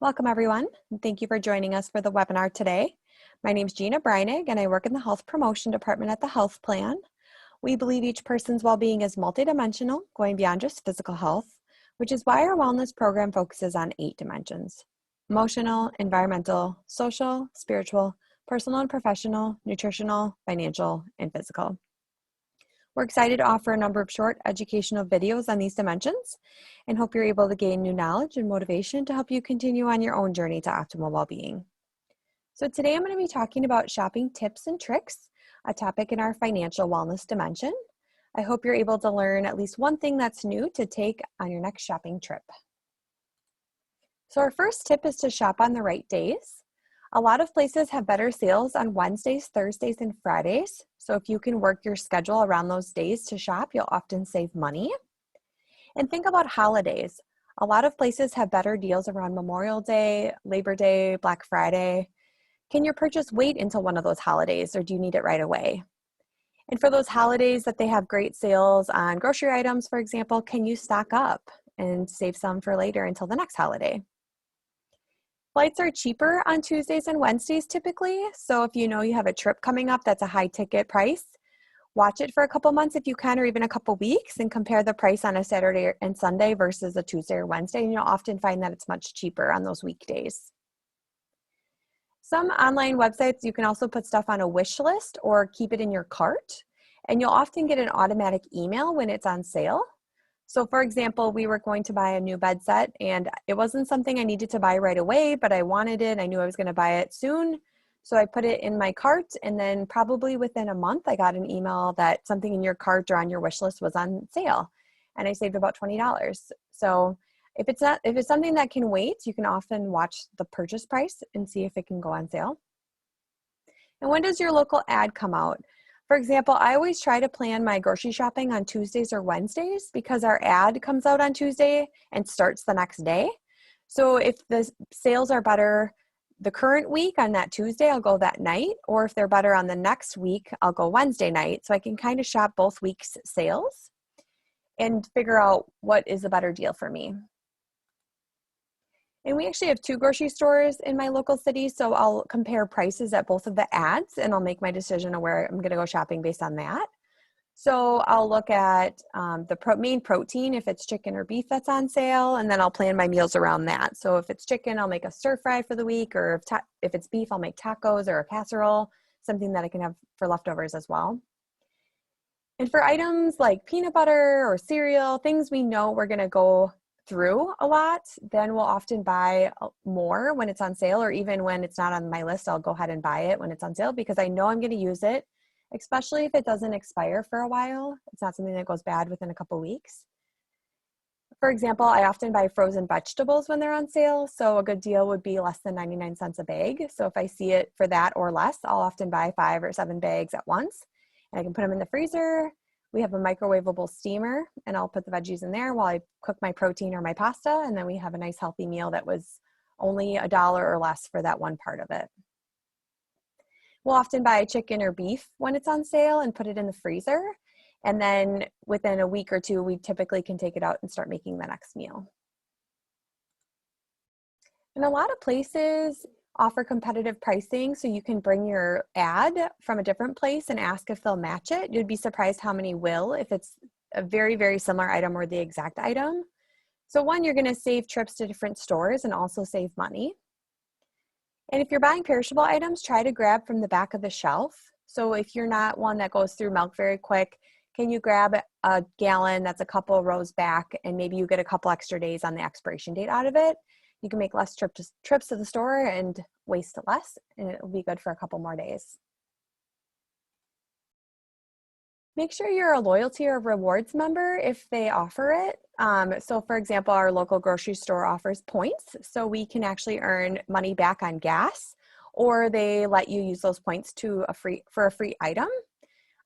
Welcome everyone, and thank you for joining us for the webinar today. My name is Gina Breinig and I work in the Health Promotion Department at the Health Plan. We believe each person's well-being is multidimensional, going beyond just physical health, which is why our wellness program focuses on 8 dimensions: emotional, environmental, social, spiritual, personal and professional, nutritional, financial, and physical. We're excited to offer a number of short educational videos on these dimensions and hope you're able to gain new knowledge and motivation to help you continue on your own journey to optimal well-being. So today I'm going to be talking about shopping tips and tricks, a topic in our financial wellness dimension. I hope you're able to learn at least one thing that's new to take on your next shopping trip. So our first tip is to shop on the right days. A lot of places have better sales on Wednesdays, Thursdays, and Fridays. So if you can work your schedule around those days to shop, you'll often save money. And think about holidays. A lot of places have better deals around Memorial Day, Labor Day, Black Friday. Can your purchase wait until one of those holidays, or do you need it right away? And for those holidays that they have great sales on grocery items, for example, can you stock up and save some for later until the next holiday? Flights are cheaper on Tuesdays and Wednesdays typically, so if you know you have a trip coming up that's a high ticket price, watch it for a couple months if you can, or even a couple weeks, and compare the price on a Saturday and Sunday versus a Tuesday or Wednesday, and you'll often find that it's much cheaper on those weekdays. Some online websites, you can also put stuff on a wish list or keep it in your cart, and you'll often get an automatic email when it's on sale. So for example, we were going to buy a new bed set and it wasn't something I needed to buy right away, but I wanted it. I knew I was going to buy it soon. So I put it in my cart, and then probably within a month, I got an email that something in your cart or on your wish list was on sale, and I saved about $20. So if it's something that can wait, you can often watch the purchase price and see if it can go on sale. And when does your local ad come out? For example, I always try to plan my grocery shopping on Tuesdays or Wednesdays because our ad comes out on Tuesday and starts the next day. So if the sales are better the current week on that Tuesday, I'll go that night. Or if they're better on the next week, I'll go Wednesday night. So I can kind of shop both weeks' sales and figure out what is a better deal for me. And we actually have 2 grocery stores in my local city, so I'll compare prices at both of the ads and I'll make my decision of where I'm going to go shopping based on that. So I'll look at the main protein, if it's chicken or beef that's on sale, and then I'll plan my meals around that. So if it's chicken, I'll make a stir fry for the week, or if it's beef, I'll make tacos or a casserole, something that I can have for leftovers as well. And for items like peanut butter or cereal, things we know we're going to go through a lot, then we'll often buy more when it's on sale, or even when it's not on my list, I'll go ahead and buy it when it's on sale because I know I'm going to use it, especially if it doesn't expire for a while. It's not something that goes bad within a couple weeks. For example, I often buy frozen vegetables when they're on sale, so a good deal would be less than 99 cents a bag. So if I see it for that or less, I'll often buy 5 or 7 bags at once, and I can put them in the freezer. We have a microwavable steamer, and I'll put the veggies in there while I cook my protein or my pasta, and then we have a nice healthy meal that was only $1 or less for that one part of it. We'll often buy chicken or beef when it's on sale and put it in the freezer, and then within a week or 2, we typically can take it out and start making the next meal. And a lot of places offer competitive pricing, so you can bring your ad from a different place and ask if they'll match it. You'd be surprised how many will if it's a very, very similar item or the exact item. So one, you're going to save trips to different stores and also save money. And if you're buying perishable items, try to grab from the back of the shelf. So if you're not one that goes through milk very quick, can you grab a gallon that's a couple rows back, and maybe you get a couple extra days on the expiration date out of it? You can make less trips to the store and waste less, and it will be good for a couple more days. Make sure you're a loyalty or rewards member if they offer it. So for example, our local grocery store offers points, so we can actually earn money back on gas, or they let you use those points for a free item.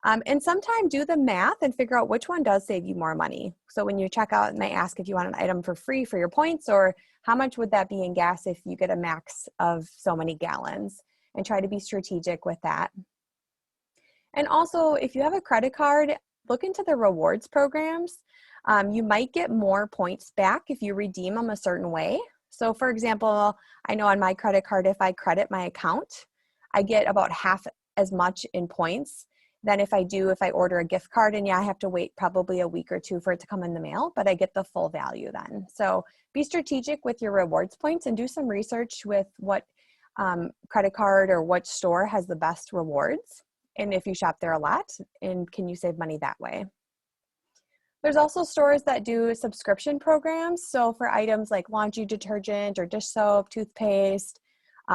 And sometimes do the math and figure out which one does save you more money. So when you check out and they ask if you want an item for free for your points, or how much would that be in gas if you get a max of so many gallons, and try to be strategic with that. And also, if you have a credit card, look into the rewards programs. You might get more points back if you redeem them a certain way. So for example, I know on my credit card, if I credit my account, I get about half as much in points than if I order a gift card. And yeah, I have to wait probably a week or two for it to come in the mail, but I get the full value then. So be strategic with your rewards points and do some research with what credit card or what store has the best rewards. And if you shop there a lot, and can you save money that way? There's also stores that do subscription programs. So for items like laundry detergent or dish soap, toothpaste,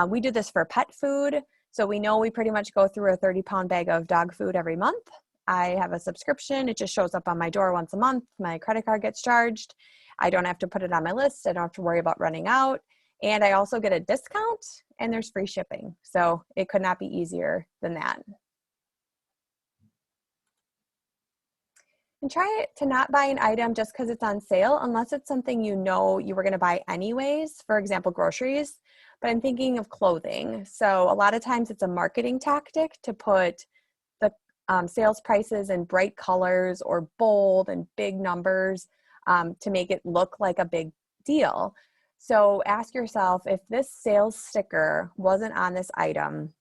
we do this for pet food. So we know we pretty much go through a 30-pound bag of dog food every month. I have a subscription. It just shows up on my door once a month. My credit card gets charged. I don't have to put it on my list. I don't have to worry about running out. And I also get a discount and there's free shipping. So it could not be easier than that. And try to not buy an item just because it's on sale unless it's something you know you were going to buy anyways, for example, groceries. But I'm thinking of clothing. So a lot of times it's a marketing tactic to put the sales prices in bright colors or bold and big numbers to make it look like a big deal. So ask yourself, if this sales sticker wasn't on this item,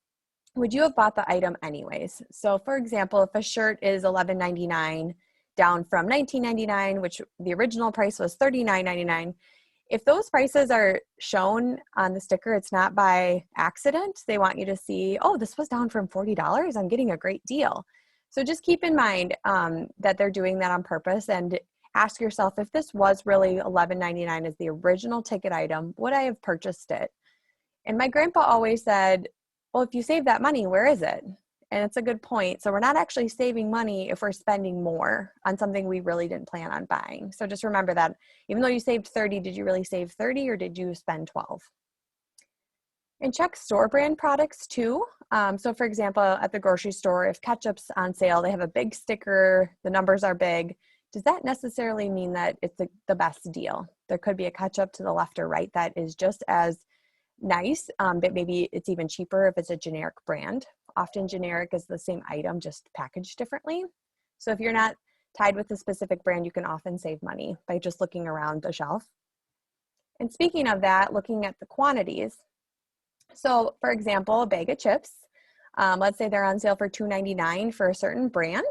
would you have bought the item anyways? So for example, if a shirt is $11.99 down from $19.99, which the original price was $39.99, if those prices are shown on the sticker, it's not by accident. They want you to see, oh, this was down from $40. I'm getting a great deal. So just keep in mind that they're doing that on purpose, and ask yourself, if this was really $11.99 as the original ticket item, would I have purchased it? And my grandpa always said, well, if you save that money, where is it? And it's a good point. So we're not actually saving money if we're spending more on something we really didn't plan on buying. So just remember that even though you saved 30, did you really save 30 or did you spend 12? And check store brand products too. So for example, at the grocery store, if ketchup's on sale, they have a big sticker, the numbers are big. Does that necessarily mean that it's the best deal? There could be a ketchup to the left or right that is just as nice, but maybe it's even cheaper if it's a generic brand. Often generic is the same item, just packaged differently. So if you're not tied with a specific brand, you can often save money by just looking around the shelf. And speaking of that, looking at the quantities. So for example, a bag of chips, let's say they're on sale for $2.99 for a certain brand.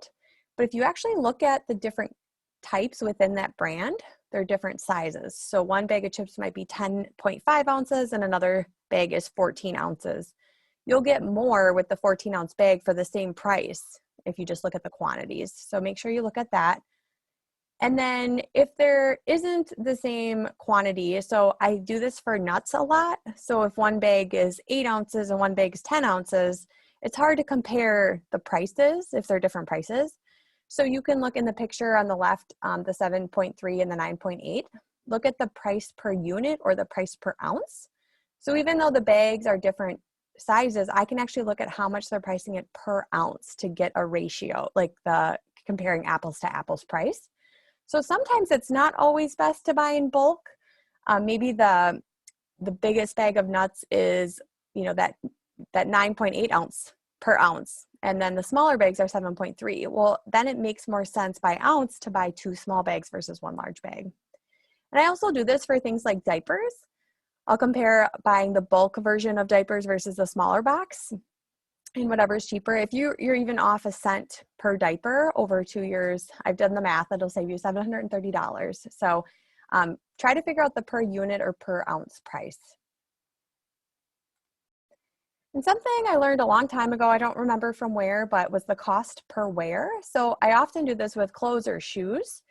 But if you actually look at the different types within that brand, they're different sizes. So one bag of chips might be 10.5 ounces and another bag is 14 ounces. You'll get more with the 14-ounce bag for the same price if you just look at the quantities. So make sure you look at that. And then if there isn't the same quantity, so I do this for nuts a lot. So if one bag is 8 ounces and one bag is 10 ounces, it's hard to compare the prices if they're different prices. So you can look in the picture on the left, the 7.3 and the 9.8. Look at the price per unit or the price per ounce. So even though the bags are different sizes, I can actually look at how much they're pricing it per ounce to get a ratio, like the comparing apples to apples price. So sometimes it's not always best to buy in bulk. Maybe the biggest bag of nuts is, that 9.8 ounce per ounce. And then the smaller bags are 7.3. Well, then it makes more sense by ounce to buy 2 small bags versus 1 large bag. And I also do this for things like diapers. I'll compare buying the bulk version of diapers versus the smaller box and whatever's cheaper. If you're even off a cent per diaper over 2 years, I've done the math, it'll save you $730. So try to figure out the per unit or per ounce price. And something I learned a long time ago, I don't remember from where, but was the cost per wear. So I often do this with clothes or shoes.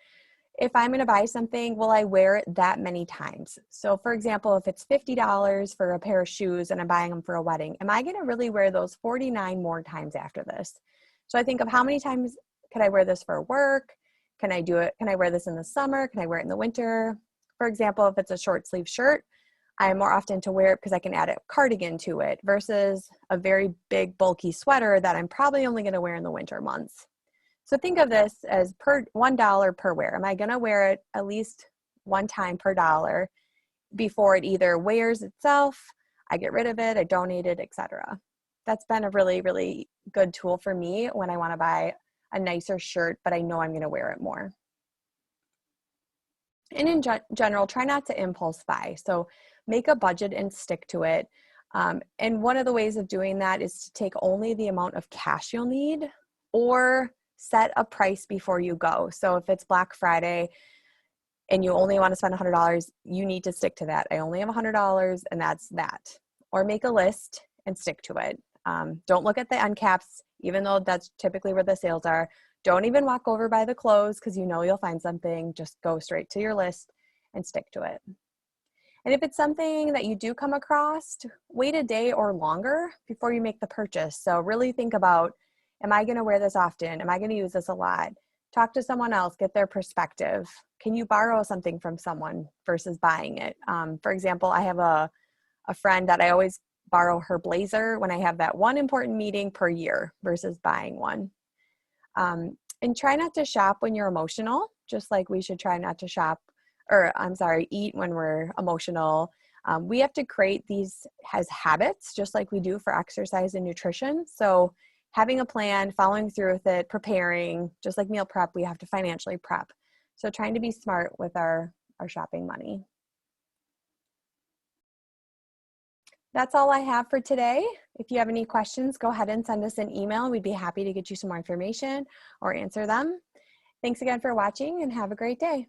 If I'm going to buy something, will I wear it that many times? So for example, if it's $50 for a pair of shoes and I'm buying them for a wedding, am I going to really wear those 49 more times after this? So I think of how many times can I wear this for work? Can I do it? Can I wear this in the summer? Can I wear it in the winter? For example, if it's a short sleeve shirt, I'm more often to wear it because I can add a cardigan to it versus a very big bulky sweater that I'm probably only going to wear in the winter months. So think of this as $1 per wear. Am I going to wear it at least one time per dollar before it either wears itself, I get rid of it, I donate it, etc. That's been a really, really good tool for me when I want to buy a nicer shirt, but I know I'm going to wear it more. And in general, try not to impulse buy. So make a budget and stick to it. And one of the ways of doing that is to take only the amount of cash you'll need, or set a price before you go. So if it's Black Friday and you only want to spend $100, you need to stick to that. I only have $100 and that's that. Or make a list and stick to it. Don't look at the end caps, even though that's typically where the sales are. Don't even walk over by the clothes because you know you'll find something. Just go straight to your list and stick to it. And if it's something that you do come across, wait a day or longer before you make the purchase. So really think about, am I going to wear this often? Am I going to use this a lot? Talk to someone else, get their perspective. Can you borrow something from someone versus buying it? For example, I have a friend that I always borrow her blazer when I have that one important meeting per year versus buying one. And try not to shop when you're emotional, just like we should try not to eat when we're emotional. We have to create these as habits, just like we do for exercise and nutrition. So having a plan, following through with it, preparing, just like meal prep, we have to financially prep. So trying to be smart with our shopping money. That's all I have for today. If you have any questions, go ahead and send us an email. We'd be happy to get you some more information or answer them. Thanks again for watching and have a great day.